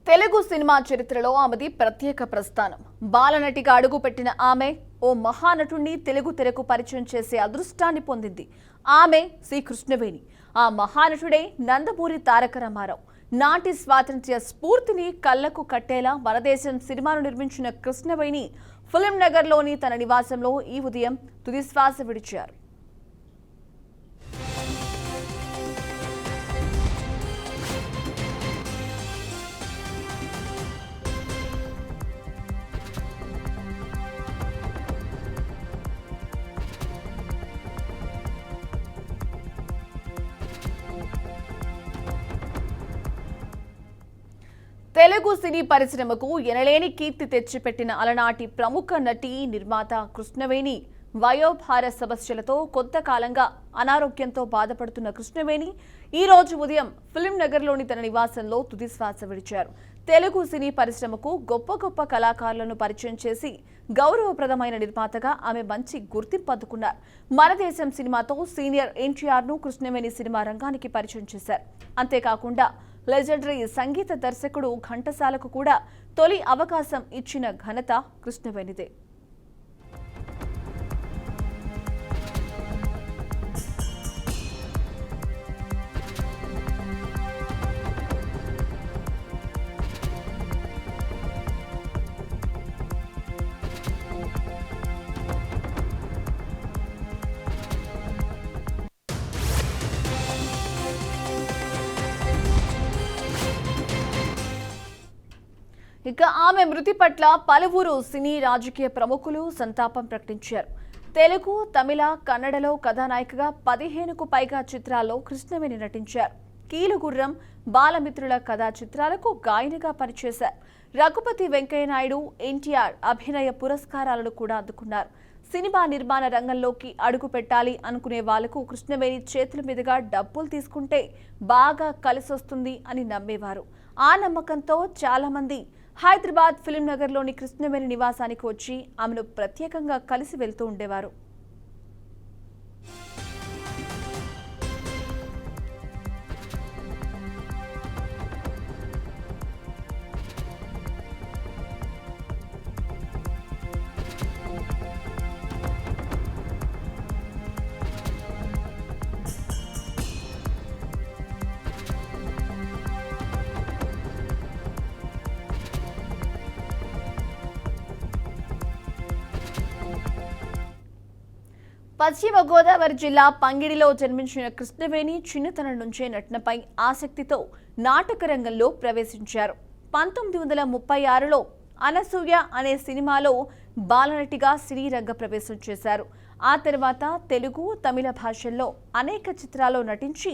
Telugu cinema చరిత్రలో ఆమెది ప్రత్యేక ప్రస్థానం. బాలనటిగా అడుగుపెట్టిన ఆమె ఓ మహానటుణ్ణి తెలుగు తెరకు పరిచయం చేసే అదృష్టాన్ని పొందింది. ఆమె సి కృష్ణవేణి. ఆ మహానటుడే నందమూరి తారక రామారావు. నాటి స్వాతంత్ర్య స్ఫూర్తిని కళ్లకు కట్టేలా మన దేశం సినిమాను నిర్మించిన కృష్ణవేణి ఫిల్మ్ నగర్లోని తన నివాసంలో ఈ ఉదయం తుదిశ్వాస విడిచారు. తెలుగు సినీ పరిశ్రమకు ఎనలేని కీర్తి తెచ్చిపెట్టిన అలనాటి ప్రముఖ నటి నిర్మాత కృష్ణవేణి వయోభార సమస్యలతో కొంతకాలంగా అనారోగ్యంతో బాధపడుతున్న కృష్ణవేణి ఈ రోజు ఉదయం ఫిల్మ్ నగర్లోని తన నివాసంలో తుదిశ్వాస విడిచారు. తెలుగు సినీ పరిశ్రమకు గొప్ప గొప్ప కళాకారులను పరిచయం చేసి గౌరవప్రదమైన నిర్మాతగా ఆమె మంచి గుర్తింపు అందుకున్నారు. మన దేశం సినిమాతో సీనియర్ ఎన్టీఆర్ ను కృష్ణవేణి సినిమా రంగానికి పరిచయం చేశారు. అంతేకాకుండా లెజెండరీ సంగీత దర్శకుడు ఘంటసాలకు కూడా తొలి అవకాశం ఇచ్చిన ఘనత కృష్ణవేణిదే. ఇక ఆమె మృతి పట్ల పలువురు సినీ రాజకీయ ప్రముఖులు సంతాపం ప్రకటించారు. తెలుగు, తమిళ, కన్నడలో కథానాయికగా 15కు పైగా చిత్రాల్లో కృష్ణవేణి నటించారు. కీలుగుర్రం, బాలమిత్రుల కథా చిత్రాలకు గాయనిగా పనిచేశారు. రఘుపతి వెంకయ్య నాయుడు, ఎన్టీఆర్ అభినయ పురస్కారాలను కూడా అందుకున్నారు. సినిమా నిర్మాణ రంగంలోకి అడుగు పెట్టాలి అనుకునే వాళ్లకు కృష్ణవేణి చేతుల మీదుగా డబ్బులు తీసుకుంటే బాగా కలిసొస్తుంది అని నమ్మేవారు. ఆ నమ్మకంతో చాలా మంది హైదరాబాద్ ఫిల్మ్ నగర్లోని కృష్ణవేణి నివాసానికి వచ్చి ఆమెను ప్రత్యేకంగా కలిసి వెళ్తూ ఉండేవారు. పశ్చిమ గోదావరి జిల్లా పంగిడిలో జన్మించిన కృష్ణవేణి చిన్నతనం నుంచే నటనపై ఆసక్తితో నాటక రంగంలో ప్రవేశించారు. 1936లో అనసూయ అనే సినిమాలో బాలనటిగా సినీ రంగ ప్రవేశం చేశారు. ఆ తర్వాత తెలుగు, తమిళ భాషల్లో అనేక చిత్రాల్లో నటించి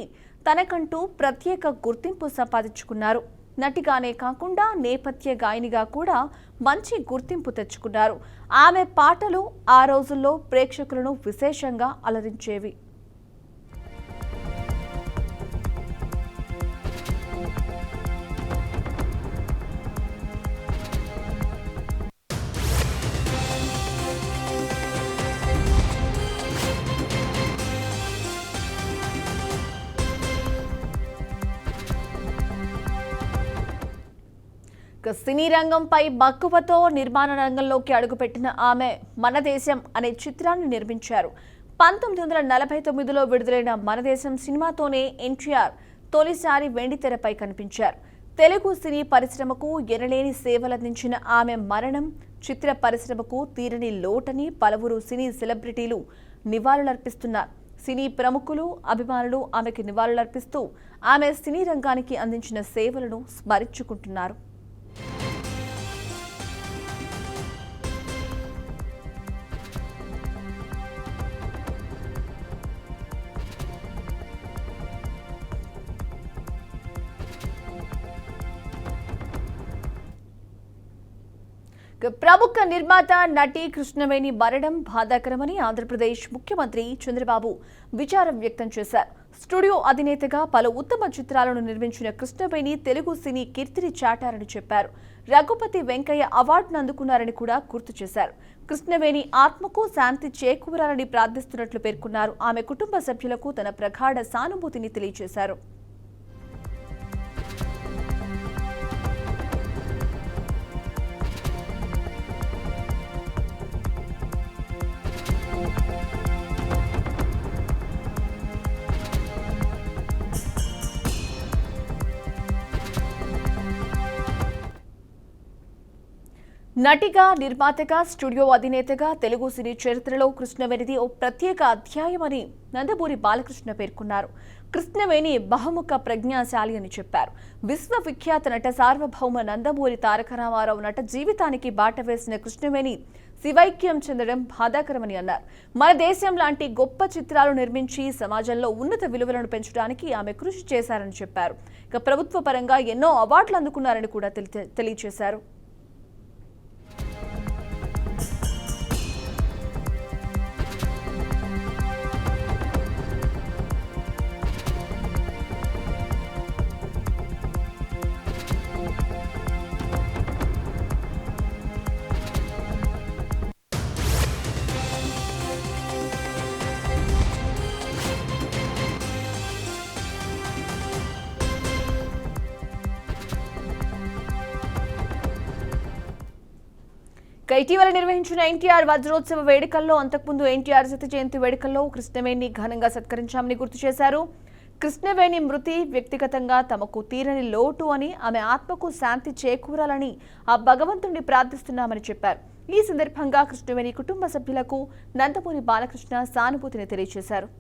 తనకంటూ ప్రత్యేక గుర్తింపు సంపాదించుకున్నారు. నటిగానే కాకుండా నేపథ్య గాయనిగా కూడా మంచి గుర్తింపు తెచ్చుకున్నారు. ఆమె పాటలు ఆ రోజుల్లో ప్రేక్షకులను విశేషంగా అలరించేవి. సినీ రంగంపై మక్కువతో నిర్మాణ రంగంలోకి అడుగుపెట్టిన ఆమె మన దేశం అనే చిత్రాన్ని నిర్మించారు. 1949లో విడుదలైన మన దేశం సినిమాతోనే ఎన్టీఆర్ తొలిసారి వెండితెరపై కనిపించారు. తెలుగు సినీ పరిశ్రమకు ఎనలేని సేవలందించిన ఆమె మరణం చిత్ర పరిశ్రమకు తీరని లోటని పలువురు సినీ సెలబ్రిటీలు నివాళులర్పిస్తున్నారు. సినీ ప్రముఖులు, అభిమానులు ఆమెకి నివాళులర్పిస్తూ ఆమె సినీ రంగానికి అందించిన సేవలను స్మరించుకుంటున్నారు. ప్రముఖ నిర్మాత నటి కృష్ణవేణి మరణం బాధాకరమని ఆంధ్రప్రదేశ్ ముఖ్యమంత్రి చంద్రబాబు విచారం వ్యక్తం చేశారు. స్టూడియో అధినేతగా పలు ఉత్తమ చిత్రాలను నిర్మించిన కృష్ణవేణి తెలుగు సినీ కీర్తిని చాటారని చెప్పారు. రఘుపతి వెంకయ్య అవార్డును అందుకున్నారని కూడా గుర్తు చేశారు. కృష్ణవేణి ఆత్మకు శాంతి చేకూరాలని ప్రార్థిస్తున్నట్లు పేర్కొన్నారు. ఆమె కుటుంబ సభ్యులకు తన ప్రగాఢ సానుభూతిని తెలియజేశారు. నటిగా, నిర్మాతగా, స్టూడియో అధినేతగా తెలుగు సినీ చరిత్రలో కృష్ణవేణిది ఓ ప్రత్యేక అధ్యాయమని నందమూరి బాలకృష్ణ పేర్కొన్నారు. కృష్ణవేణి బహుముఖ ప్రజ్ఞాశాలి అని చెప్పారు. విశ్వవిఖ్యాత నట సార్వభౌమ నందమూరి తారక రామారావు నట జీవితానికి బాట వేసిన కృష్ణవేణి శివైక్యం చెందడం బాధాకరమని అన్నారు. మన దేశం లాంటి గొప్ప చిత్రాలు నిర్మించి సమాజంలో ఉన్నత విలువలను పెంచడానికి ఆమె కృషి చేశారని చెప్పారు. ఇక ప్రభుత్వ పరంగా ఎన్నో అవార్డులు అందుకున్నారని కూడా తెలియజేశారు. ఇటీవల నిర్వహించిన ఎన్టీఆర్ వజ్రోత్సవ వేడుకల్లో అంతకుముందు ఎన్టీఆర్ శత జయంతి వేడుకల్లో కృష్ణవేణిని ఘనంగా సత్కరించామని గుర్తు చేశారు. కృష్ణవేణి మృతి వ్యక్తిగతంగా తమకు తీరని లోటు అని, ఆమె ఆత్మకు శాంతి చేకూరాలని ఆ భగవంతుడిని ప్రార్థిస్తున్నామని చెప్పారు. ఈ సందర్భంగా కృష్ణవేణి కుటుంబ సభ్యులకు నందమూరి బాలకృష్ణ సానుభూతిని తెలియజేశారు.